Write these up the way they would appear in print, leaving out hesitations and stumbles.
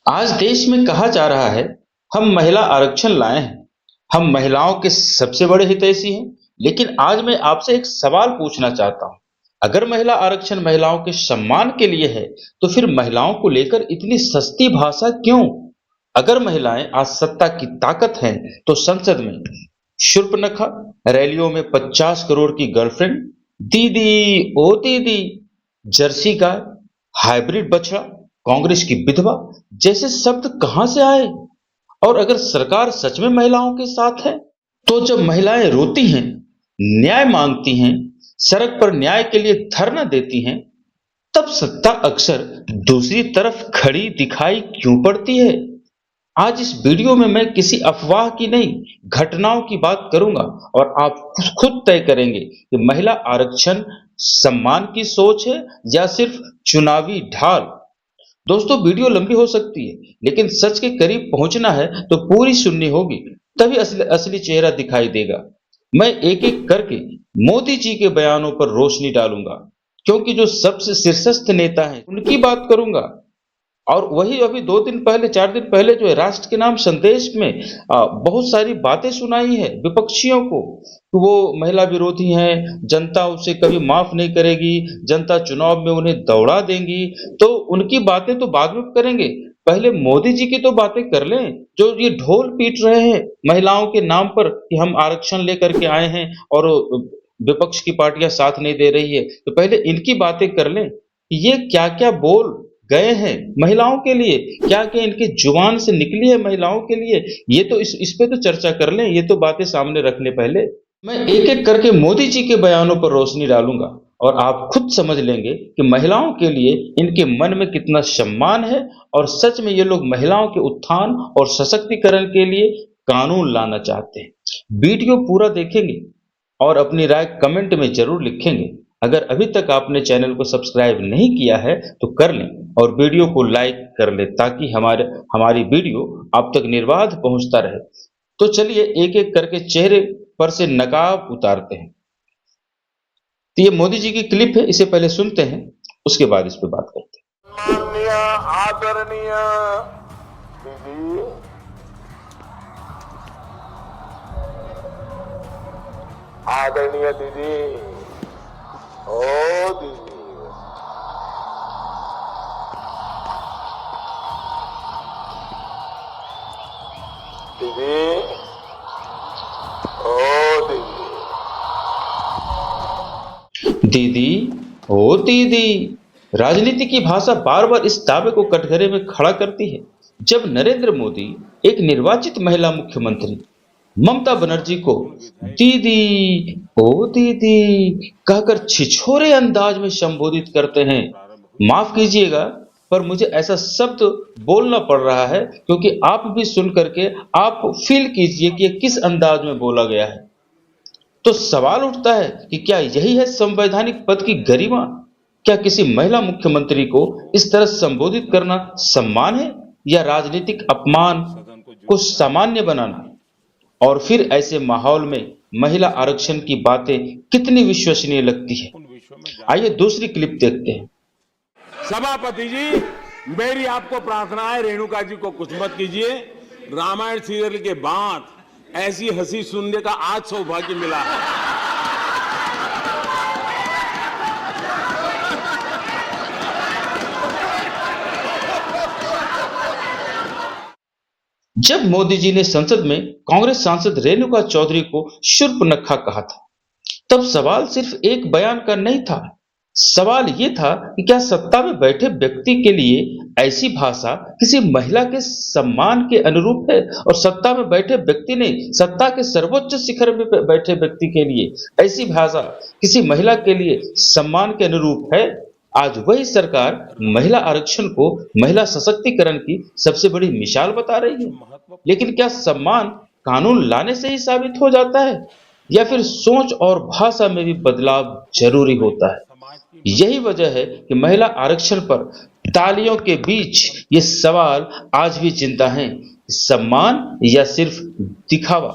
आज देश में कहा जा रहा है, हम महिला आरक्षण लाए हैं, हम महिलाओं के सबसे बड़े हितैषी हैं। लेकिन आज मैं आपसे एक सवाल पूछना चाहता हूँ। अगर महिला आरक्षण महिलाओं के सम्मान के लिए है, तो फिर महिलाओं को लेकर इतनी सस्ती भाषा क्यों? अगर महिलाएं आज सत्ता की ताकत हैं, तो संसद में शूर्पणखा, रैलियों में 50 करोड़ की गर्लफ्रेंड, दीदी ओ दीदी, जर्सी गाय, हाइब्रिड बछड़ा, कांग्रेस की विधवा जैसे शब्द कहां से आए? और अगर सरकार सच में महिलाओं के साथ है, तो जब महिलाएं रोती हैं, न्याय मांगती हैं, सड़क पर न्याय के लिए धरना देती हैं, तब सत्ता अक्सर दूसरी तरफ खड़ी दिखाई क्यों पड़ती है? आज इस वीडियो में मैं किसी अफवाह की नहीं, घटनाओं की बात करूंगा, और आप खुद तय करेंगे कि महिला आरक्षण सम्मान की सोच है या सिर्फ चुनावी ढाल। दोस्तों, वीडियो लंबी हो सकती है, लेकिन सच के करीब पहुंचना है तो पूरी सुननी होगी, तभी असली असली चेहरा दिखाई देगा। मैं एक एक करके मोदी जी के बयानों पर रोशनी डालूंगा, क्योंकि जो सबसे शीर्षस्थ नेता हैं उनकी बात करूंगा। और वही अभी 2 दिन पहले, 4 दिन पहले जो है, राष्ट्र के नाम संदेश में बहुत सारी बातें सुनाई है विपक्षियों को कि वो महिला विरोधी हैं, जनता उसे कभी माफ नहीं करेगी, जनता चुनाव में उन्हें दौड़ा देंगी। तो उनकी बातें तो बाद में करेंगे, पहले मोदी जी की तो बातें कर लें। जो ये ढोल पीट रहे हैं महिलाओं के नाम पर कि हम आरक्षण लेकर के आए हैं और विपक्ष की पार्टियां साथ नहीं दे रही है, तो पहले इनकी बातें कर लें कि ये क्या क्या बोल गए हैं महिलाओं के लिए, क्या-क्या इनकी जुबान से निकली है महिलाओं के लिए। ये तो इस पे तो चर्चा कर लें, ये तो बातें सामने रख लें पहले। मैं एक-एक करके मोदी जी के बयानों पर रोशनी डालूंगा, और आप खुद समझ लेंगे कि महिलाओं के लिए इनके मन में कितना सम्मान है, और सच में ये लोग महिलाओं के उत्थान और सशक्तिकरण के लिए कानून लाना चाहते हैं। वीडियो पूरा देखेंगे और अपनी राय कमेंट में जरूर लिखेंगे। अगर अभी तक आपने चैनल को सब्सक्राइब नहीं किया है तो कर लें, और वीडियो को लाइक कर लें, ताकि हमारी वीडियो आप तक निर्बाध पहुंचता रहे। तो चलिए एक एक करके चेहरे पर से नकाब उतारते हैं। तो ये मोदी जी की क्लिप है, इसे पहले सुनते हैं, उसके बाद इस पे बात करते हैं। माननीय आदरणीय दीदी, आदरणीय दीदी, ओ दीदी, दीदी, ओ दीदी, दीदी ओ दीदी। राजनीति की भाषा बार बार इस दावे को कटघरे में खड़ा करती है। जब नरेंद्र मोदी एक निर्वाचित महिला मुख्यमंत्री ममता बनर्जी को दीदी ओ दीदी कहकर छिछोरे अंदाज में संबोधित करते हैं, माफ कीजिएगा, पर मुझे ऐसा शब्द बोलना पड़ रहा है, क्योंकि आप भी सुन करके आप फील कीजिए कि ये किस अंदाज में बोला गया है। तो सवाल उठता है कि क्या यही है संवैधानिक पद की गरिमा? क्या किसी महिला मुख्यमंत्री को इस तरह संबोधित करना सम्मान है, या राजनीतिक अपमान को सामान्य बनाना? और फिर ऐसे माहौल में महिला आरक्षण की बातें कितनी विश्वसनीय लगती है? आइए दूसरी क्लिप देखते हैं। सभापति जी, मेरी आपको प्रार्थना है, रेणुका जी को कुछ मत कीजिए। रामायण सीरियल के बाद ऐसी हंसी सुनने का आज सौभाग्य मिला है। जब मोदी जी ने संसद में कांग्रेस सांसद रेणुका चौधरी को शूर्पणखा कहा था, तब सवाल सिर्फ एक बयान का नहीं था। सवाल ये था कि क्या सत्ता में बैठे व्यक्ति के लिए ऐसी भाषा किसी महिला के सम्मान के अनुरूप है? और सत्ता में बैठे व्यक्ति ने, सत्ता के सर्वोच्च शिखर में बैठे व्यक्ति के लिए ऐसी भाषा किसी महिला के लिए सम्मान के अनुरूप है? आज वही सरकार महिला आरक्षण को महिला सशक्तिकरण की सबसे बड़ी मिसाल बता रही है। लेकिन क्या सम्मान कानून लाने से ही साबित हो जाता है, या फिर सोच और भाषा में भी बदलाव जरूरी होता है? यही वजह है कि महिला आरक्षण पर तालियों के बीच ये सवाल आज भी जिंदा हैं, सम्मान या सिर्फ दिखावा।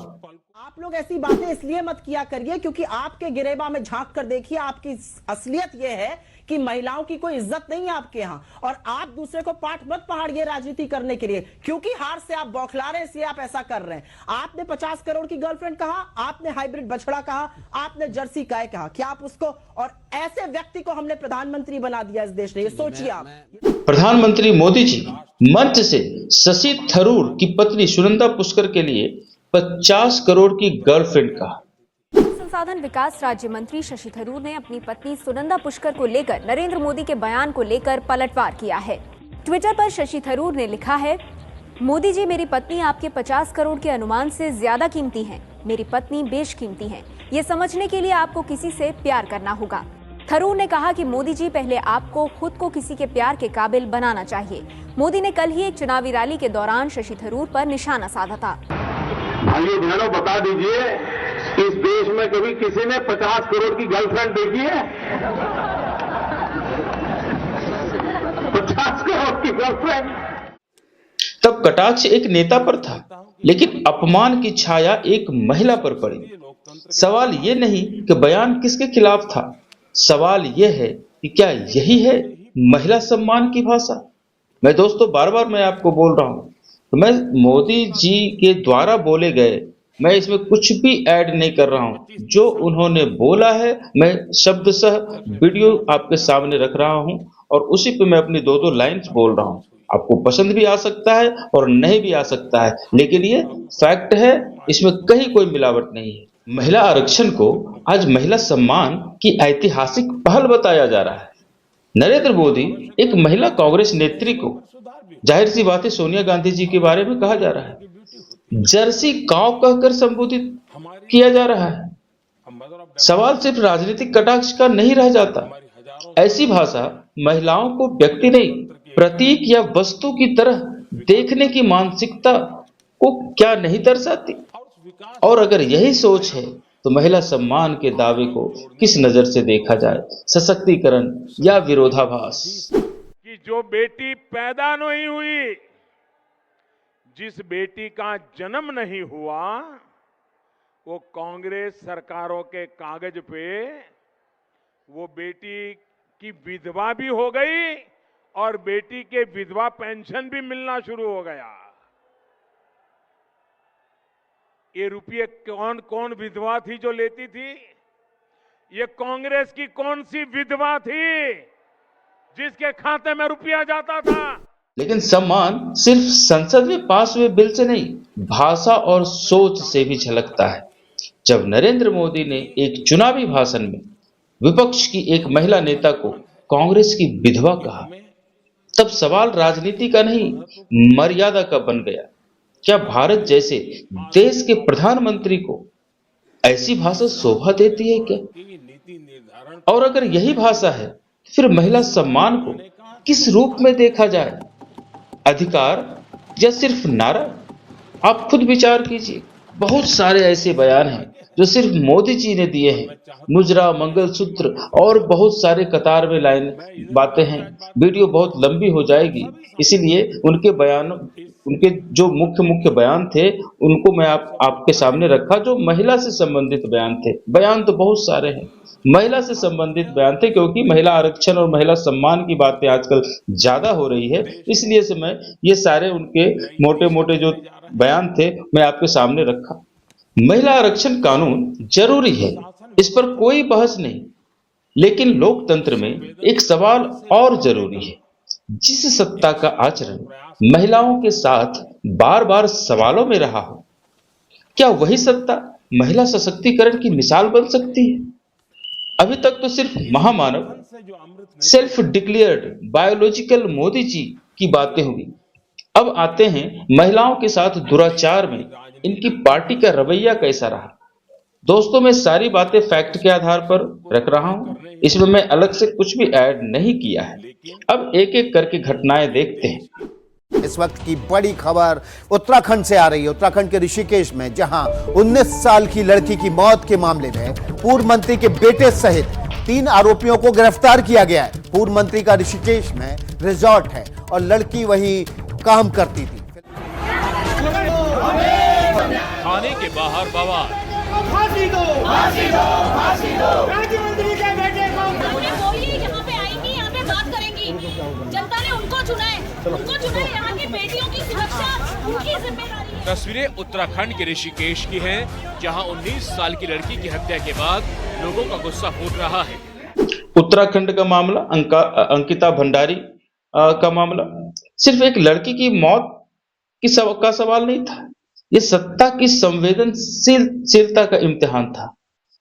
लोग ऐसी बातें इसलिए मत किया करिए क्योंकि आपके गिरेबा में झांक कर देखिए, आपकी असलियत यह है कि महिलाओं की कोई इज्जत नहीं है आपके यहां, और आप दूसरे को पाठ मत पहाड़िए राजनीति करने के लिए, क्योंकि हार से आप बौखला रहे हैं इसलिए आप ऐसा कर रहे हैं। आपने 50 करोड़ की गर्लफ्रेंड कहा, आपने हाइब्रिड बछड़ा कहा, आपने जर्सी गाय कहा, क्या आप उसको, और ऐसे व्यक्ति को हमने प्रधानमंत्री बना दिया इस देश ने, ये सोचिए आप। प्रधानमंत्री मोदी जी मंच से शशि थरूर की पत्नी सुनंदा पुष्कर के लिए 50 करोड़ की गर्लफ्रेंड कहा। संसाधन विकास राज्य मंत्री शशि थरूर ने अपनी पत्नी सुनंदा पुष्कर को लेकर नरेंद्र मोदी के बयान को लेकर पलटवार किया है। ट्विटर पर शशि थरूर ने लिखा है, मोदी जी, मेरी पत्नी आपके 50 करोड़ के अनुमान से ज्यादा कीमती हैं। मेरी पत्नी बेशकीमती हैं। ये समझने के लिए आपको किसी से प्यार करना होगा। थरूर ने कहा कि मोदी जी, पहले आपको खुद को किसी के प्यार के काबिल बनाना चाहिए। मोदी ने कल ही एक चुनावी रैली के दौरान शशि थरूर पर निशाना साधा था। भाइयों बहनों, बता दीजिए, इस देश में कभी किसी ने 50 करोड़ की गर्लफ्रेंड देखी है? 50 करोड़ की गर्लफ्रेंड। तब कटाक्ष एक नेता पर था, लेकिन अपमान की छाया एक महिला पर पड़ी। सवाल ये नहीं कि बयान किसके खिलाफ था, सवाल यह है कि क्या यही है महिला सम्मान की भाषा। मैं दोस्तों बार बार मैं आपको बोल रहा हूं, तो मैं मोदी जी के द्वारा बोले गए, मैं इसमें कुछ भी ऐड नहीं कर रहा हूं। जो उन्होंने बोला है मैं शब्दशः वीडियो आपके सामने रख रहा हूं और उसी पे मैं अपनी दो लाइन्स बोल रहा हूं। आपको पसंद भी आ सकता है और नहीं भी आ सकता है, लेकिन ये फैक्ट है, इसमें कहीं कोई मिलावट नहीं है। महिला आरक्षण को आज महिला सम्मान की ऐतिहासिक पहल बताया जा रहा है। नरेंद्र मोदी एक महिला कांग्रेस नेत्री को, जाहिर सी बात है सोनिया गांधी जी के बारे में कहा जा रहा है, जर्सी काव कहकर संबोधित किया जा रहा है। सवाल सिर्फ राजनीतिक कटाक्ष का नहीं रह जाता। ऐसी भाषा महिलाओं को व्यक्ति नहीं, प्रतीक या वस्तु की तरह देखने की मानसिकता को क्या नहीं दर्शाती? और अगर यही सोच है तो महिला सम्मान के दावे को किस नजर से देखा जाए, सशक्तिकरण या विरोधाभास? कि जो बेटी पैदा नहीं हुई, जिस बेटी का जन्म नहीं हुआ, वो कांग्रेस सरकारों के कागज पे वो बेटी की विधवा भी हो गई और बेटी के विधवा पेंशन भी मिलना शुरू हो गया। ये रुपये कौन कौन विधवा थी जो लेती थी? ये कांग्रेस की कौन सी विधवा थी जिसके खाते में रुपया जाता था? लेकिन सम्मान सिर्फ संसद में पास हुए बिल से नहीं, भाषा और सोच से भी झलकता है। जब नरेंद्र मोदी ने एक चुनावी भाषण में विपक्ष की एक महिला नेता को कांग्रेस की विधवा कहा, तब सवाल राजनीति का नहीं, मर्यादा का बन गया। क्या भारत जैसे देश के प्रधानमंत्री को ऐसी भाषा शोभा देती है क्या? और अगर यही भाषा है, फिर महिला सम्मान को किस रूप में देखा जाए? अधिकार या सिर्फ नारा? आप खुद विचार कीजिए। बहुत सारे ऐसे बयान हैं जो सिर्फ मोदी जी ने दिए हैं, मुजरा, मंगलसूत्र और बहुत सारे कतार में लाइन बातें हैं। वीडियो बहुत लंबी हो जाएगी, इसीलिए उनके बयान, उनके जो मुख्य बयान थे उनको मैं आपके सामने रखा, जो महिला से संबंधित बयान थे। बयान तो बहुत सारे हैं, महिला से संबंधित बयान थे, क्योंकि महिला आरक्षण और महिला सम्मान की बातें आजकल ज्यादा हो रही है, इसलिए से मैं ये सारे उनके मोटे मोटे जो बयान थे मैं आपके सामने रखा। महिला आरक्षण कानून जरूरी है, इस पर कोई बहस नहीं, लेकिन लोकतंत्र में एक सवाल और जरूरी है। जिस सत्ता का आचरण महिलाओं के साथ बार बार सवालों में रहा हो, क्या वही सत्ता महिला सशक्तिकरण की मिसाल बन सकती है? अभी तक तो सिर्फ महामानव, self declared biological Modi ji की बातें हुई। अब आते हैं महिलाओं के साथ दुराचार में इनकी पार्टी का रवैया कैसा रहा। दोस्तों, मैं सारी बातें फैक्ट के आधार पर रख रहा हूं, इसमें मैं अलग से कुछ भी ऐड नहीं किया है। अब एक एक करके घटनाएं देखते हैं। इस वक्त की बड़ी खबर उत्तराखंड से आ रही है। उत्तराखंड के ऋषिकेश में जहां 19 साल की लड़की की मौत के मामले में पूर्व मंत्री के बेटे सहित 3 आरोपियों को गिरफ्तार किया गया है। पूर्व मंत्री का ऋषिकेश में रिजॉर्ट है और लड़की वहीं काम करती थी। थाने के बाहर बवाल, को फांसी दो, फांसी दो, फांसी दो। राज्य मंत्री के बेटे को उन्हें बोलिए यहाँ पे आएंगी, यहाँ पे बात करेंगी। जनता ने उनको चुना है, यहाँ की बेटियों की सुरक्षा उनकी जिम्मेदारी है। तस्वीरें उत्तराखंड के ऋषिकेश की हैं, जहां 19 साल की लड़की की हत्या के बाद लोगों का गुस्सा फूट रहा है। उत्तराखंड का मामला, अंकिता भंडारी का मामला सिर्फ एक लड़की की मौत का सवाल नहीं था। ये सत्ता की संवेदनशीलता का इम्तिहान था।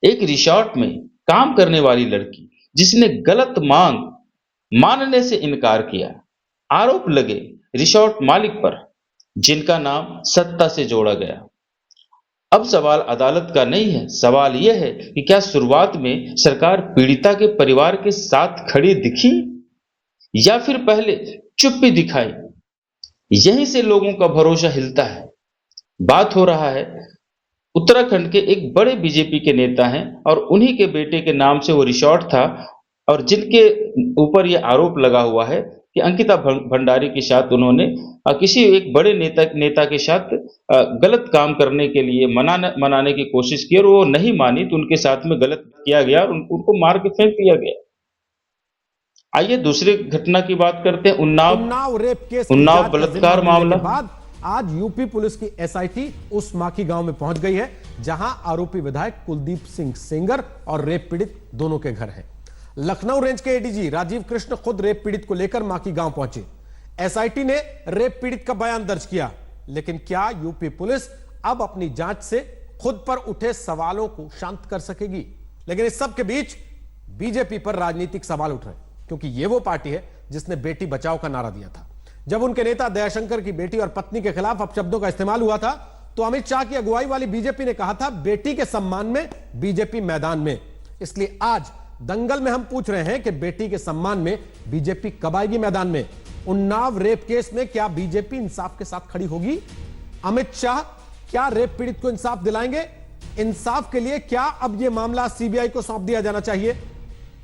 एक रिसोर्ट में काम करने वाली लड़की जिसने गलत मांग मानने से इनकार किया, आरोप लगे रिसोर्ट मालिक पर जिनका नाम सत्ता से जोड़ा गया। अब सवाल अदालत का नहीं है, सवाल यह है कि क्या शुरुआत में सरकार पीड़िता के परिवार के साथ खड़ी दिखी या फिर पहले चुप्पी दिखाई। यहीं से लोगों का भरोसा हिलता है। बात हो रहा है उत्तराखंड के एक बड़े बीजेपी के नेता हैं और उन्हीं के बेटे के नाम से वो रिसोर्ट था और जिनके ऊपर ये आरोप लगा हुआ है कि अंकिता भंडारी के साथ उन्होंने किसी एक बड़े नेता के साथ गलत काम करने के लिए मनाने की कोशिश की और वो नहीं मानी तो उनके साथ में गलत किया गया और उनको मार के फेंक दिया गया। आइए दूसरी घटना की बात करते हैं। उन्नाव रेप केस, उन्नाव बलात्कार मामला। बाद आज यूपी पुलिस की एसआईटी उस माखी गांव में पहुंच गई है जहां आरोपी विधायक कुलदीप सिंह सेंगर और रेप पीड़ित दोनों के घर हैं। लखनऊ रेंज के एडीजी राजीव कृष्ण खुद रेप पीड़ित को लेकर माखी गांव पहुंचे। एसआईटी ने रेप पीड़ित का बयान दर्ज किया, लेकिन क्या यूपी पुलिस अब अपनी जांच से खुद पर उठे सवालों को शांत कर सकेगी? लेकिन इस सब के बीच बीजेपी पर राजनीतिक सवाल उठ रहे हैं, क्योंकि यह वो पार्टी है जिसने बेटी बचाओ का नारा दिया था। जब उनके नेता दयाशंकर की बेटी और पत्नी के खिलाफ अपशब्दों का इस्तेमाल हुआ था तो अमित शाह की अगुवाई वाली बीजेपी ने कहा था बेटी के सम्मान में बीजेपी मैदान में। इसलिए आज दंगल में हम पूछ रहे हैं कि बेटी के सम्मान में बीजेपी कब आएगी मैदान में? उन्नाव रेप केस में क्या बीजेपी इंसाफ के साथ खड़ी होगी? अमित शाह क्या रेप पीड़ित को इंसाफ दिलाएंगे? इंसाफ के लिए क्या अब यह मामला सीबीआई को सौंप दिया जाना चाहिए?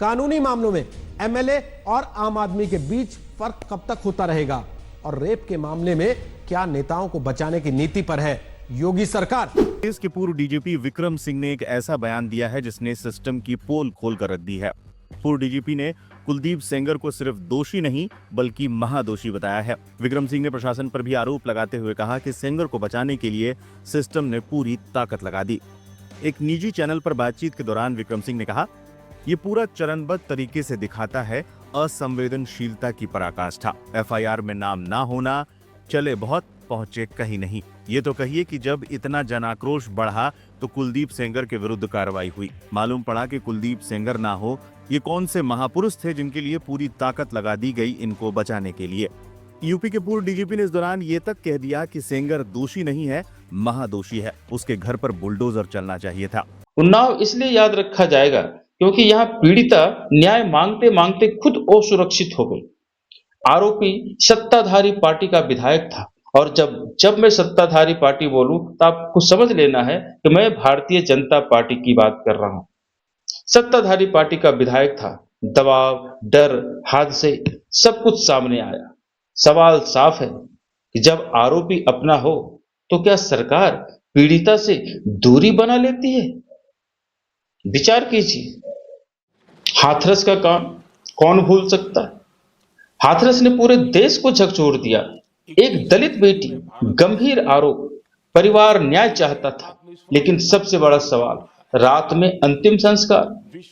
कानूनी मामलों में एमएलए और आम आदमी के बीच फर्क कब तक होता रहेगा? और रेप के मामले में क्या नेताओं को बचाने की नीति पर है योगी सरकार? देश के पूर्व डीजीपी विक्रम सिंह ने एक ऐसा बयान दिया है जिसने सिस्टम की पोल खोलकर रख दी है। पूर्व डीजीपी ने कुलदीप सेंगर को सिर्फ दोषी नहीं बल्कि महादोषी बताया है। विक्रम सिंह ने प्रशासन पर भी आरोप लगाते हुए कहा कि सेंगर को बचाने के लिए सिस्टम ने पूरी ताकत लगा दी। एक निजी चैनल पर बातचीत के दौरान विक्रम सिंह ने कहा, ये पूरा चरणबद्ध तरीके से दिखाता है असंवेदनशीलता की पराकाष्ठा। एफआईआर में नाम ना होना, चले बहुत पहुंचे कहीं नहीं। ये तो कहिए कि जब इतना जनाक्रोश बढ़ा तो कुलदीप सेंगर के विरुद्ध कार्रवाई हुई। मालूम पड़ा कि कुलदीप सेंगर ना हो, ये कौन से महापुरुष थे जिनके लिए पूरी ताकत लगा दी गई इनको बचाने के लिए। यूपी के पूर्व डीजीपी ने इस दौरान ये तक कह दिया कि सेंगर दोषी नहीं है, महादोषी है। उसके घर पर बुलडोजर चलना चाहिए था। उन्नाव इसलिए याद रखा जाएगा क्योंकि यहाँ पीड़िता न्याय मांगते मांगते खुद असुरक्षित हो गई। आरोपी सत्ताधारी पार्टी का विधायक था और जब मैं सत्ताधारी पार्टी बोलूं तो आपको समझ लेना है कि मैं भारतीय जनता पार्टी की बात कर रहा हूं। सत्ताधारी पार्टी का विधायक था। दबाव, डर, हादसे सब कुछ सामने आया। सवाल साफ है कि जब आरोपी अपना हो तो क्या सरकार पीड़िता से दूरी बना लेती है? विचार कीजिए। हाथरस का काम कौन भूल सकता है? हाथरस ने पूरे देश को झकझोर दिया। एक दलित बेटी, गंभीर आरोप, परिवार न्याय चाहता था, लेकिन सबसे बड़ा सवाल, रात में अंतिम संस्कार,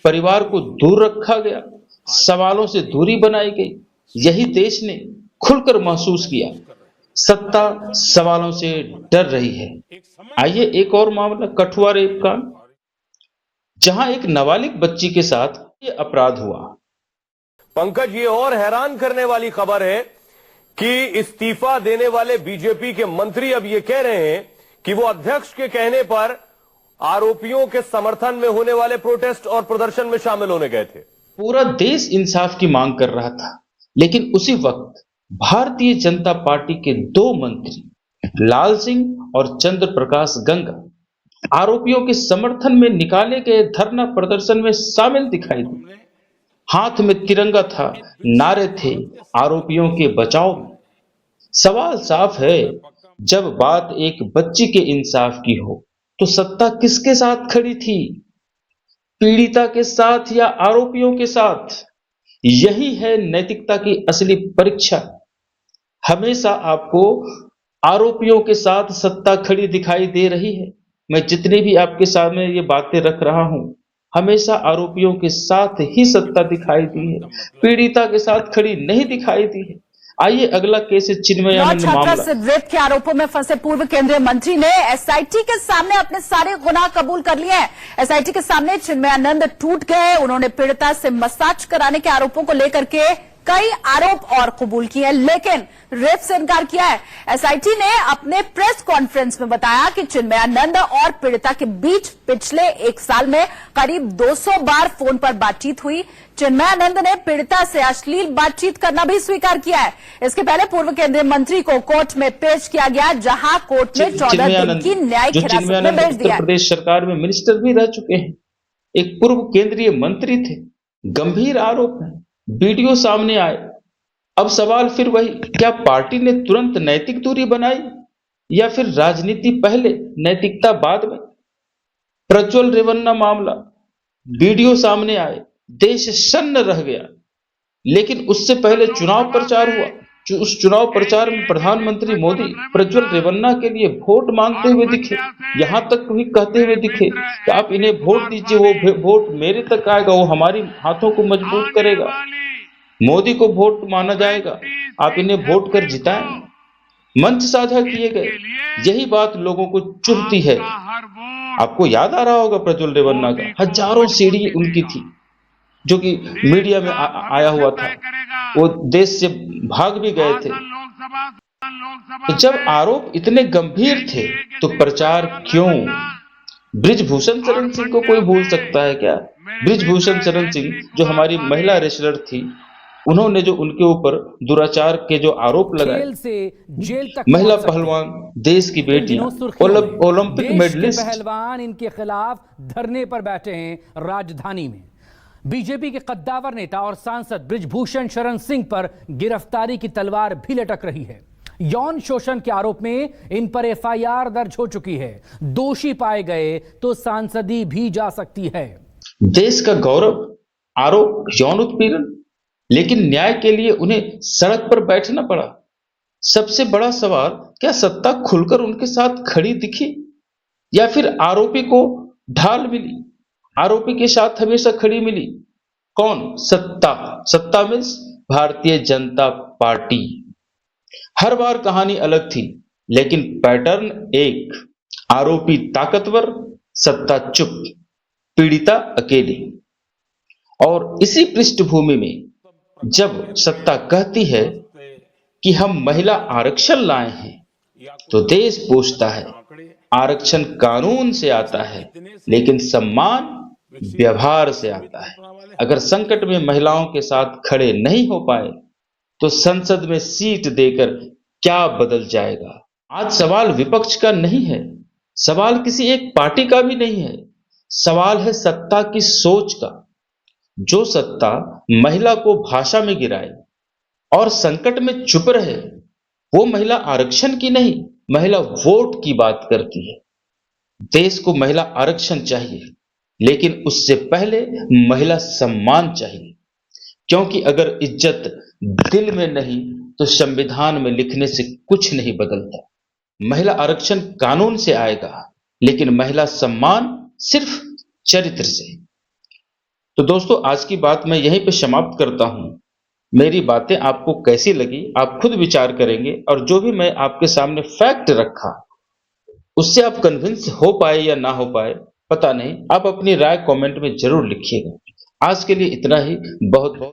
परिवार को दूर रखा गया, सवालों से दूरी बनाई गई। यही देश ने खुलकर महसूस किया, सत्ता सवालों से डर रही है। आइए एक और मामला, कठुआ रेप कांड, जहां एक नाबालिग बच्ची के साथ ये अपराध हुआ। पंकज, ये और हैरान करने वाली खबर है कि इस्तीफा देने वाले बीजेपी के मंत्री अब ये कह रहे हैं कि वो अध्यक्ष के कहने पर आरोपियों के समर्थन में होने वाले प्रोटेस्ट और प्रदर्शन में शामिल होने गए थे। पूरा देश इंसाफ की मांग कर रहा था, लेकिन उसी वक्त भारतीय जनता पार्टी के दो मंत्री लाल सिंह और चंद्र प्रकाश गंगा आरोपियों के समर्थन में निकाले गए धरना प्रदर्शन में शामिल दिखाई दिए। हाथ में तिरंगा था, नारे थे आरोपियों के बचाव में। सवाल साफ है, जब बात एक बच्ची के इंसाफ की हो तो सत्ता किसके साथ खड़ी थी? पीड़िता के साथ या आरोपियों के साथ? यही है नैतिकता की असली परीक्षा। हमेशा आपको आरोपियों के साथ सत्ता खड़ी दिखाई दे रही है। मैं जितनी भी आपके सामने ये बातें रख रहा हूं, हमेशा आरोपियों के साथ ही सत्ता दिखाई दी है, पीड़िता के साथ खड़ी नहीं दिखाई दी है। आइए अगला केस है चिन्मयानंद छात्रा मामला। से रेप के आरोपों में फंसे पूर्व केंद्रीय मंत्री ने एसआईटी के सामने अपने सारे गुनाह कबूल कर लिए हैं। एसआईटी के सामने चिन्मयानंद टूट गए। उन्होंने पीड़िता से मसाज कराने के आरोपों को लेकर के कई आरोप और कबूल किए हैं, लेकिन रेप से इनकार किया है। एसआईटी ने अपने प्रेस कॉन्फ्रेंस में बताया कि चिन्मयानंद और पीड़िता के बीच पिछले 1 साल में करीब 200 बार फोन पर बातचीत हुई। चिन्मयानंद ने पीड़िता से अश्लील बातचीत करना भी स्वीकार किया है। इसके पहले पूर्व केंद्रीय मंत्री को कोर्ट में पेश किया गया, जहां कोर्ट ने 14 दिन की न्यायिक हिरासत में भेज दिया। उत्तर प्रदेश सरकार में मिनिस्टर भी रह चुके हैं, एक पूर्व केंद्रीय मंत्री थे। गंभीर आरोप है, वीडियो सामने आए। अब सवाल फिर वही, क्या पार्टी ने तुरंत नैतिक दूरी बनाई या फिर राजनीति पहले नैतिकता बाद में? प्रज्वल रेवन्ना मामला, वीडियो सामने आए, देश सन्न रह गया। लेकिन उससे पहले चुनाव प्रचार हुआ। उस चुनाव प्रचार में प्रधानमंत्री मोदी प्रज्वल रेवन्ना के लिए वोट मांगते हुए दिखे, यहां तक भी कहते हुए दिखे कि आप इन्हें वोट दीजिए, वो वोट मेरे तक आएगा, वो हमारी हाथों को मजबूत करेगा, मोदी को वोट माना जाएगा, आप इन्हें वोट कर जिताएं। मंच साझा किए गए। यही बात लोगों को चुभती है। आपको याद आ रहा होगा प्रज्वल रेवन्ना का, हजारों सीढ़ी उनकी थी, जो कि मीडिया में आया हुआ था। वो देश से भाग भी गए थे। तो जब आरोप इतने गंभीर थे तो प्रचार क्यों? बृजभूषण शरण सिंह को कोई भूल सकता है क्या? बृजभूषण शरण सिंह जो हमारी महिला रेसलर थी, उन्होंने जो उनके ऊपर दुराचार के जो आरोप लगाए, महिला पहलवान, देश की बेटी, ओलंपिक मेडलिस्ट, पहलवान इनके खिलाफ धरने पर बैठे हैं राजधानी में। बीजेपी के कद्दावर नेता और सांसद बृजभूषण शरण सिंह पर गिरफ्तारी की तलवार भी लटक रही है। यौन शोषण के आरोप में इन पर एफआईआर दर्ज हो चुकी है। दोषी पाए गए तो सांसदी भी जा सकती है। देश का गौरव, आरोप यौन उत्पीड़न, लेकिन न्याय के लिए उन्हें सड़क पर बैठना पड़ा। सबसे बड़ा सवाल, क्या सत्ता खुलकर उनके साथ खड़ी दिखी या फिर आरोपी को ढाल मिली? आरोपी के साथ हमेशा खड़ी मिली कौन? सत्ता। सत्ता मीन्स भारतीय जनता पार्टी। हर बार कहानी अलग थी, लेकिन पैटर्न एक। आरोपी ताकतवर, सत्ता चुप, पीड़िता अकेली। और इसी पृष्ठभूमि में जब सत्ता कहती है कि हम महिला आरक्षण लाए हैं, तो देश पूछता है, आरक्षण कानून से आता है, लेकिन सम्मान व्यवहार से आता है। अगर संकट में महिलाओं के साथ खड़े नहीं हो पाए तो संसद में सीट देकर क्या बदल जाएगा? आज सवाल विपक्ष का नहीं है, सवाल किसी एक पार्टी का भी नहीं है, सवाल है सत्ता की सोच का। जो सत्ता महिला को भाषा में गिराए और संकट में चुप रहे, वो महिला आरक्षण की नहीं, महिला वोट की बात करती है। देश को महिला आरक्षण चाहिए, लेकिन उससे पहले महिला सम्मान चाहिए, क्योंकि अगर इज्जत दिल में नहीं तो संविधान में लिखने से कुछ नहीं बदलता। महिला आरक्षण कानून से आएगा, लेकिन महिला सम्मान सिर्फ चरित्र से। तो दोस्तों, आज की बात मैं यहीं पे समाप्त करता हूं। मेरी बातें आपको कैसी लगी आप खुद विचार करेंगे, और जो भी मैं आपके सामने फैक्ट रखा उससे आप कन्विंस हो पाए या ना हो पाए पता नहीं, आप अपनी राय कमेंट में जरूर लिखिएगा। आज के लिए इतना ही। बहुत बहुत